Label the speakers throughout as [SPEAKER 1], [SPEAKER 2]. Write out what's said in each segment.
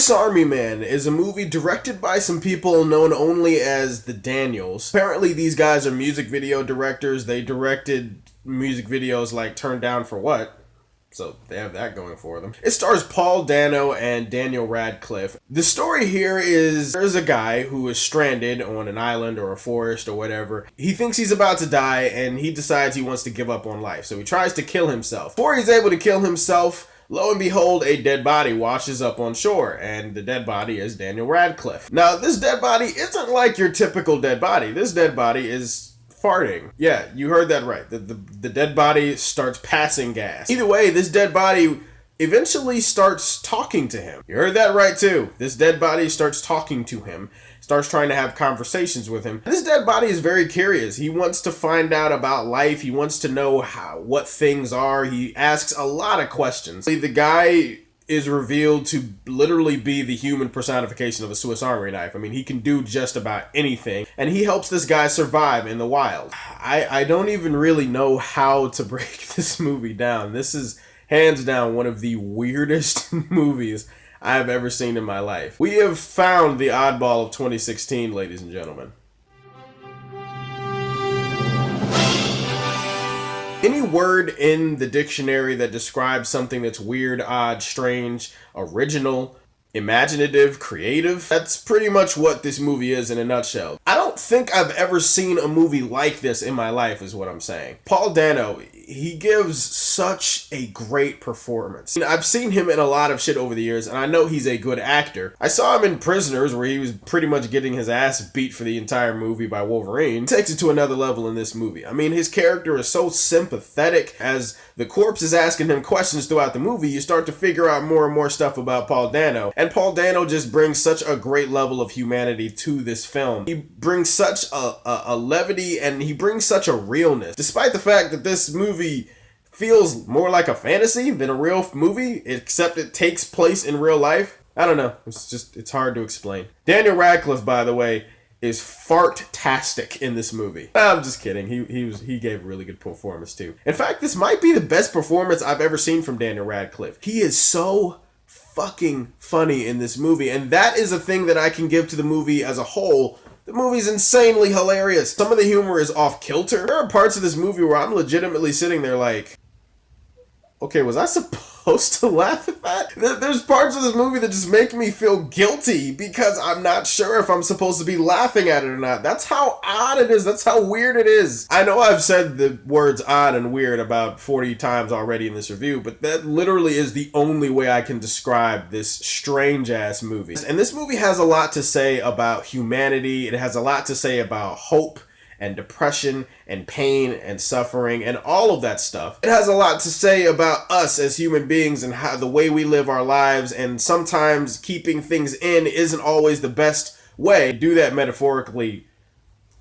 [SPEAKER 1] Swiss Army Man is a movie directed by some people known only as the Daniels. Apparently these guys are music video directors. They directed music videos like Turned Down for What? So they have that going for them. It stars Paul Dano and Daniel Radcliffe. The story here is there's a guy who is stranded on an island or a forest or whatever. He thinks he's about to die and he decides he wants to give up on life. So he tries to kill himself. Before he's able to kill himself, lo and behold, a dead body washes up on shore, and the dead body is Daniel Radcliffe. Now, this dead body isn't like your typical dead body. This dead body is farting. Yeah, you heard that right. The dead body starts passing gas. Either way, this dead body eventually starts talking to him. You heard that right too. This dead body starts talking to him, starts trying to have conversations with him. This dead body is very curious. He wants to find out about life. He wants to know what things are. He asks a lot of questions. The guy is revealed to literally be the human personification of a Swiss Army knife. I mean, he can do just about anything, and he helps this guy survive in the wild. I don't even really know how to break this movie down. This is hands down one of the weirdest movies I've ever seen in my life. We have found the oddball of 2016, ladies and gentlemen. Any word in the dictionary that describes something that's weird, odd, strange, original, imaginative, creative, that's pretty much what this movie is in a nutshell. I don't think I've ever seen a movie like this in my life, is what I'm saying. Paul Dano, he gives such a great performance. I've seen him in a lot of shit over the years, and I know he's a good actor. I saw him in Prisoners, where he was pretty much getting his ass beat for the entire movie by Wolverine. He takes it to another level in this movie. I mean, his character is so sympathetic. As the corpse is asking him questions throughout the movie, you start to figure out more and more stuff about Paul Dano. And Paul Dano just brings such a great level of humanity to this film. He brings such a levity, and he brings such a realness. Despite the fact that this movie feels more like a fantasy than a real movie, except it takes place in real life. I don't know. It's hard to explain. Daniel Radcliffe, by the way, is fart-tastic in this movie. I'm just kidding. He gave a really good performance too. In fact, this might be the best performance I've ever seen from Daniel Radcliffe. He is so fucking funny in this movie, and that is a thing that I can give to the movie as a whole. The movie's insanely hilarious. Some of the humor is off kilter. There are parts of this movie where I'm legitimately sitting there like, okay, was I supposed to laugh at that? There's parts of this movie that just make me feel guilty because I'm not sure if I'm supposed to be laughing at it or not. That's how odd it is. That's how weird it is. I know I've said the words odd and weird about 40 times already in this review, but that literally is the only way I can describe this strange-ass movie. And this movie has a lot to say about humanity. It has a lot to say about hope and depression and pain and suffering and all of that stuff. It has a lot to say about us as human beings and how the way we live our lives, and sometimes keeping things in isn't always the best way. Do that metaphorically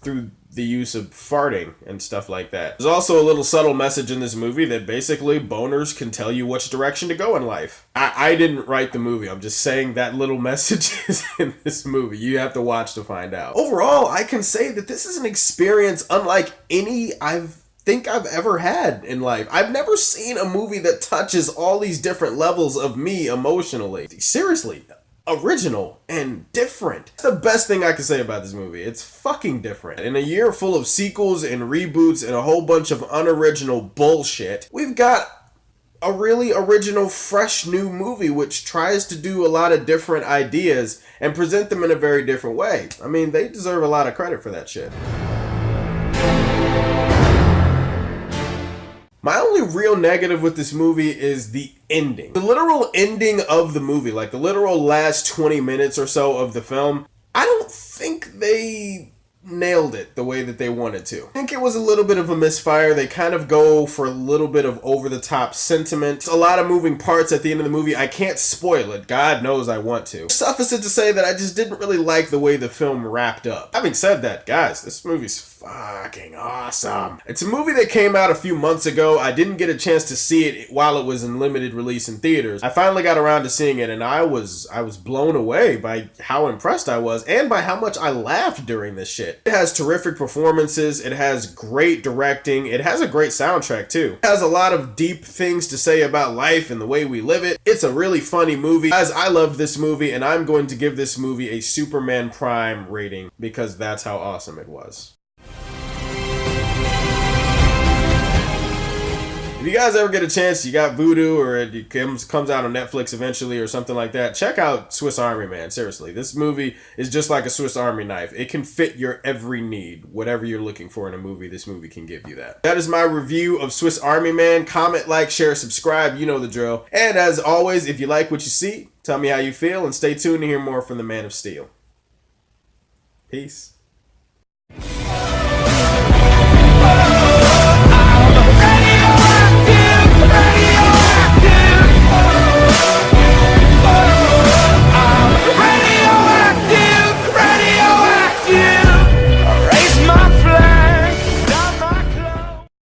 [SPEAKER 1] through the use of farting and stuff like that. There's also a little subtle message in this movie that basically boners can tell you which direction to go in life. I didn't write the movie. I'm just saying that little message is in this movie. You have to watch to find out. Overall, I can say that this is an experience unlike any I've ever had in life. I've never seen a movie that touches all these different levels of me emotionally. Seriously. Original and different. That's the best thing I can say about this movie. It's fucking different. In a year full of sequels and reboots and a whole bunch of unoriginal bullshit, we've got a really original, fresh new movie which tries to do a lot of different ideas and present them in a very different way. I mean, they deserve a lot of credit for that shit. My only real negative with this movie is the ending. The literal ending of the movie, like the literal last 20 minutes or so of the film, I don't think they nailed it the way that they wanted to. I think it was a little bit of a misfire. They kind of go for a little bit of over-the-top sentiment. A lot of moving parts at the end of the movie. I can't spoil it. God knows I want to. Suffice it to say that I just didn't really like the way the film wrapped up. Having said that, guys, this movie's fucking awesome. It's a movie that came out a few months ago. I didn't get a chance to see it while it was in limited release in theaters. I finally got around to seeing it, and I was blown away by how impressed I was and by how much I laughed during this shit. it. It has terrific performances. It has great directing. It has a great soundtrack too. It has a lot of deep things to say about life and the way we live it. It's a really funny movie. Guys, I loved this movie, and I'm going to give this movie a Superman Prime rating because that's how awesome it was. If you guys ever get a chance, you got Vudu, or it comes out on Netflix eventually or something like that, check out Swiss Army Man. Seriously, this movie is just like a Swiss Army knife. It can fit your every need. Whatever you're looking for in a movie, this movie can give you that. That is my review of Swiss Army Man. Comment, like, share, subscribe. You know the drill. And as always, if you like what you see, tell me how you feel, and stay tuned to hear more from the Man of Steel. Peace.